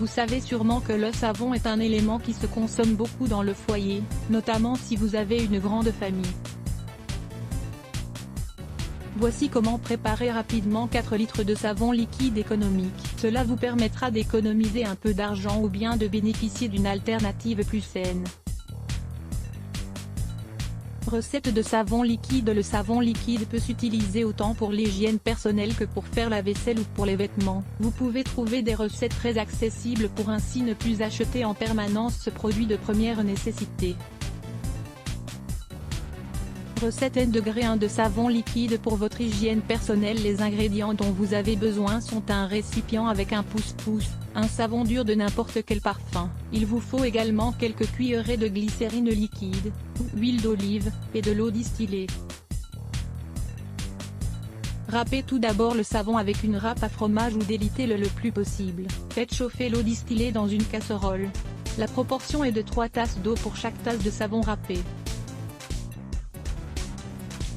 Vous savez sûrement que le savon est un élément qui se consomme beaucoup dans le foyer, notamment si vous avez une grande famille. Voici comment préparer rapidement 4 litres de savon liquide économique. Cela vous permettra d'économiser un peu d'argent ou bien de bénéficier d'une alternative plus saine. Recette de savon liquide. Le savon liquide peut s'utiliser autant pour l'hygiène personnelle que pour faire la vaisselle ou pour les vêtements. Vous pouvez trouver des recettes très accessibles pour ainsi ne plus acheter en permanence ce produit de première nécessité. Recette 1° de savon liquide pour votre hygiène personnelle. Les ingrédients dont vous avez besoin sont un récipient avec un pouce-pouce, un savon dur de n'importe quel parfum. Il vous faut également quelques cuillerées de glycérine liquide, huile d'olive, et de l'eau distillée. Râpez tout d'abord le savon avec une râpe à fromage ou délitez-le le plus possible. Faites chauffer l'eau distillée dans une casserole. La proportion est de 3 tasses d'eau pour chaque tasse de savon râpé.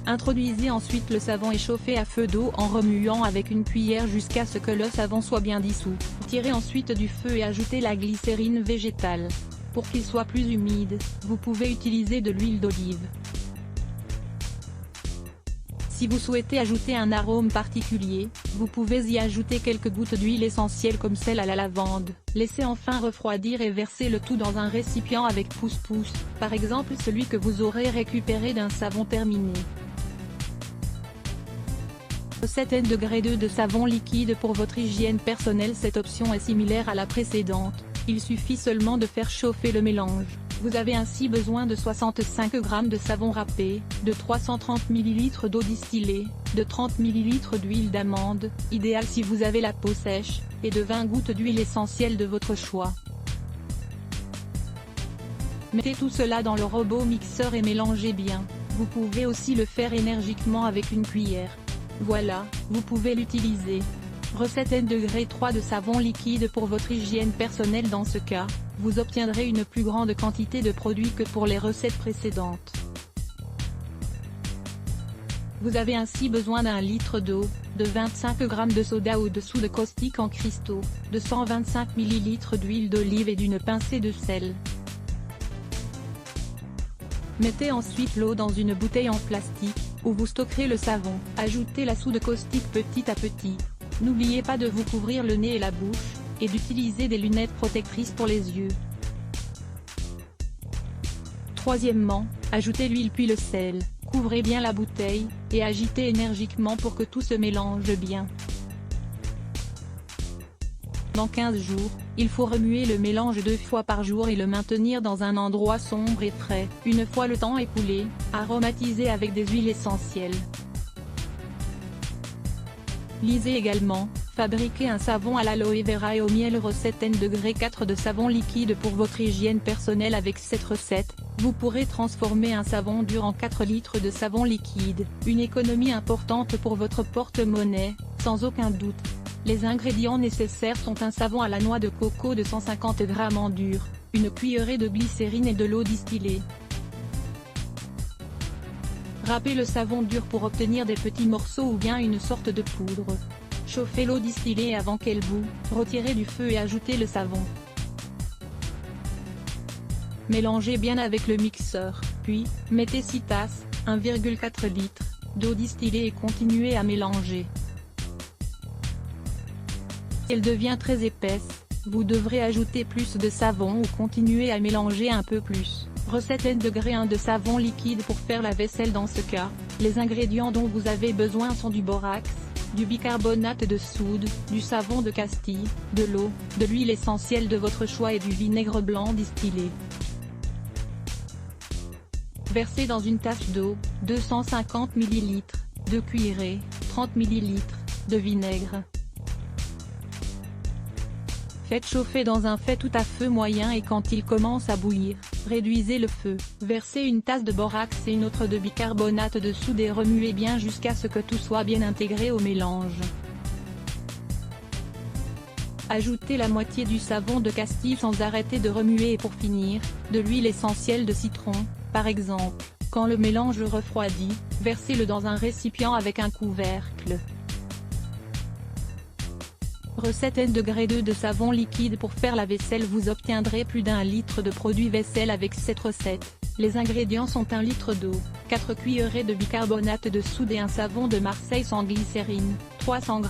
Introduisez ensuite le savon échauffé à feu d'eau en remuant avec une cuillère jusqu'à ce que le savon soit bien dissous. Tirez ensuite du feu et ajoutez la glycérine végétale. Pour qu'il soit plus humide, vous pouvez utiliser de l'huile d'olive. Si vous souhaitez ajouter un arôme particulier, vous pouvez y ajouter quelques gouttes d'huile essentielle comme celle à la lavande. Laissez enfin refroidir et versez le tout dans un récipient avec pouce-pouce, par exemple celui que vous aurez récupéré d'un savon terminé. Recette 1° de savon liquide pour votre hygiène personnelle. Cette option est similaire à la précédente, il suffit seulement de faire chauffer le mélange. Vous avez ainsi besoin de 65 g de savon râpé, de 330 ml d'eau distillée, de 30 ml d'huile d'amande, idéal si vous avez la peau sèche, et de 20 gouttes d'huile essentielle de votre choix. Mettez tout cela dans le robot mixeur et mélangez bien. Vous pouvez aussi le faire énergiquement avec une cuillère. Voilà, vous pouvez l'utiliser. Recette 1° de savon liquide pour votre hygiène personnelle. Dans ce cas, vous obtiendrez une plus grande quantité de produits que pour les recettes précédentes. Vous avez ainsi besoin d'1 litre d'eau, de 25 g de soda ou de soude caustique en cristaux, de 125 ml d'huile d'olive et d'une pincée de sel. Mettez ensuite l'eau dans une bouteille en plastique, où vous stockerez le savon. Ajoutez la soude caustique petit à petit. N'oubliez pas de vous couvrir le nez et la bouche, et d'utiliser des lunettes protectrices pour les yeux. Troisièmement, ajoutez l'huile puis le sel, couvrez bien la bouteille, et agitez énergiquement pour que tout se mélange bien. Pendant 15 jours, il faut remuer le mélange 2 fois par jour et le maintenir dans un endroit sombre et frais. Une fois le temps écoulé, aromatisez avec des huiles essentielles. Lisez également, fabriquez un savon à l'aloe vera et au miel. Recette 1° de savon liquide pour votre hygiène personnelle. Avec cette recette, vous pourrez transformer un savon dur en 4 litres de savon liquide, une économie importante pour votre porte-monnaie, sans aucun doute. Les ingrédients nécessaires sont un savon à la noix de coco de 150 g en dur, une cuillerée de glycérine et de l'eau distillée. Râpez le savon dur pour obtenir des petits morceaux ou bien une sorte de poudre. Chauffez l'eau distillée avant qu'elle bout, retirez du feu et ajoutez le savon. Mélangez bien avec le mixeur, puis, mettez 6 tasses, 1,4 litre, d'eau distillée et continuez à mélanger. Si elle devient très épaisse, vous devrez ajouter plus de savon ou continuer à mélanger un peu plus. Recette 1° de savon liquide pour faire la vaisselle. Dans ce cas, les ingrédients dont vous avez besoin sont du borax, du bicarbonate de soude, du savon de Castille, de l'eau, de l'huile essentielle de votre choix et du vinaigre blanc distillé. Versez dans une tasse d'eau, 250 ml, 2 cuillerées, 30 ml, de vinaigre. Faites chauffer dans un fait tout à feu moyen et quand il commence à bouillir, réduisez le feu. Versez une tasse de borax et une autre de bicarbonate de soude et remuez bien jusqu'à ce que tout soit bien intégré au mélange. Ajoutez la moitié du savon de Castille sans arrêter de remuer et pour finir, de l'huile essentielle de citron, par exemple. Quand le mélange refroidit, versez-le dans un récipient avec un couvercle. Recette N°2 de savon liquide pour faire la vaisselle. Vous obtiendrez plus d'1 litre de produit vaisselle avec cette recette. Les ingrédients sont 1 litre d'eau, 4 cuillerées de bicarbonate de soude et un savon de Marseille sans glycérine, 300 g.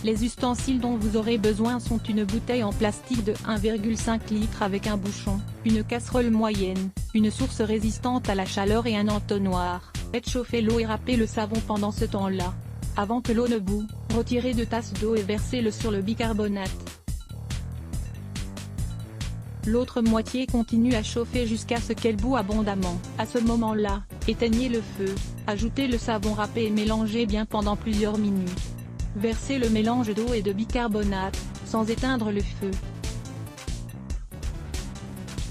Les ustensiles dont vous aurez besoin sont une bouteille en plastique de 1,5 litre avec un bouchon, une casserole moyenne, une source résistante à la chaleur et un entonnoir. Faites chauffer l'eau et râpez le savon pendant ce temps-là. Avant que l'eau ne bout, retirez 2 tasses d'eau et versez-le sur le bicarbonate. L'autre moitié continue à chauffer jusqu'à ce qu'elle bout abondamment. À ce moment-là, éteignez le feu, ajoutez le savon râpé et mélangez bien pendant plusieurs minutes. Versez le mélange d'eau et de bicarbonate, sans éteindre le feu.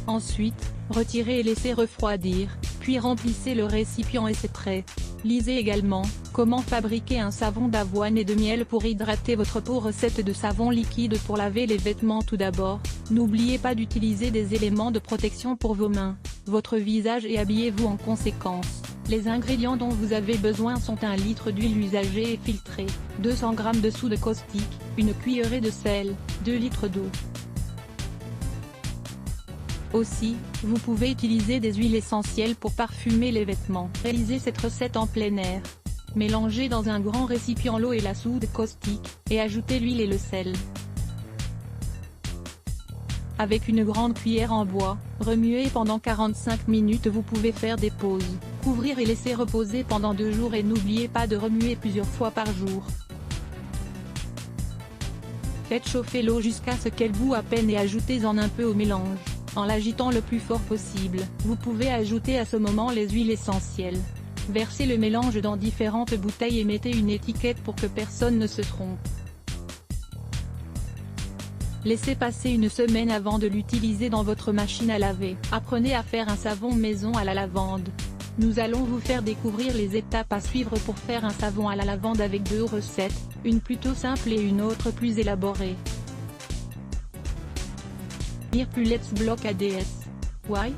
Ensuite, retirez et laissez refroidir, puis remplissez le récipient et c'est prêt. Lisez également, comment fabriquer un savon d'avoine et de miel pour hydrater votre peau. Recette de savon liquide pour laver les vêtements. Tout d'abord, n'oubliez pas d'utiliser des éléments de protection pour vos mains, votre visage et habillez-vous en conséquence. Les ingrédients dont vous avez besoin sont 1 litre d'huile usagée et filtrée, 200 g de soude caustique, une cuillerée de sel, 2 litres d'eau. Aussi, vous pouvez utiliser des huiles essentielles pour parfumer les vêtements. Réalisez cette recette en plein air. Mélangez dans un grand récipient l'eau et la soude caustique, et ajoutez l'huile et le sel. Avec une grande cuillère en bois, remuez pendant 45 minutes. Vous pouvez faire des pauses, couvrir et laisser reposer pendant 2 jours et n'oubliez pas de remuer plusieurs fois par jour. Faites chauffer l'eau jusqu'à ce qu'elle bout à peine et ajoutez-en un peu au mélange. En l'agitant le plus fort possible, vous pouvez ajouter à ce moment les huiles essentielles. Versez le mélange dans différentes bouteilles et mettez une étiquette pour que personne ne se trompe. Laissez passer une semaine avant de l'utiliser dans votre machine à laver. Apprenez à faire un savon maison à la lavande. Nous allons vous faire découvrir les étapes à suivre pour faire un savon à la lavande avec 2 recettes, une plutôt simple et une autre plus élaborée. Plus let's block ADS. Why?